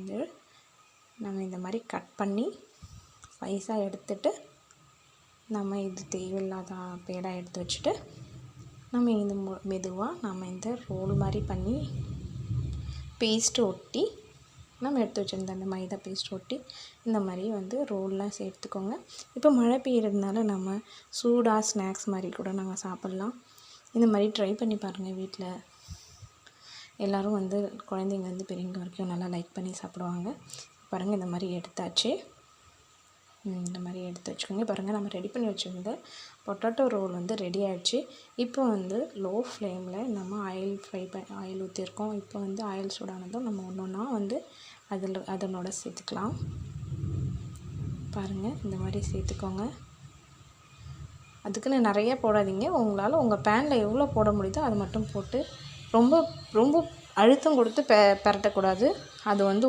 வந்து நம்ம இந்த மாதிரி கட் பண்ணி ஸ்லைஸாக எடுத்துட்டு நம்ம இது தேவையில்லாத பேடாக எடுத்து வச்சுட்டு நம்ம இந்த மெதுவாக நம்ம இந்த ரோல் மாதிரி பண்ணி பேஸ்ட்டு ஒட்டி நம்ம எடுத்து வச்சுருந்த அந்த மைதா பேஸ்ட் ஒட்டி இந்த மாதிரி வந்து ரோல்லாம் சேர்த்துக்கோங்க. இப்போ மழை பெய்யறதுனால நம்ம சூடாக ஸ்நாக்ஸ் மாதிரி கூட நம்ம சாப்பிட்லாம். இந்த மாதிரி ட்ரை பண்ணி பாருங்கள். வீட்டில் எல்லோரும் வந்து குழந்தைங்க வந்து பெரியவங்க வரைக்கும் நல்லா லைக் பண்ணி சாப்பிடுவாங்க. பாருங்கள், இந்த மாதிரி எடுத்தாச்சு. இந்த மாதிரி எடுத்து வச்சுக்கோங்க. பாருங்கள், நம்ம ரெடி பண்ணி வச்சுருந்த பொட்டேட்டோ ரோல் வந்து ரெடி ஆகிடுச்சு. இப்போ வந்து லோ ஃப்ளேமில் நம்ம ஆயில் ஊற்றிருக்கோம். இப்போ வந்து ஆயில் சூடானதும் நம்ம ஒன்று ஒன்றா வந்து அதனோட சேர்த்துக்கலாம். பாருங்கள், இந்த மாதிரி சேர்த்துக்கோங்க. அதுக்குன்னு நிறைய போடாதீங்க. உங்களால் உங்கள் பேனில் எவ்வளோ போட முடியுதோ அது மட்டும் போட்டு ரொம்ப ரொம்ப அழுத்தம் கொடுத்து பெரட்டக்கூடாது. அது வந்து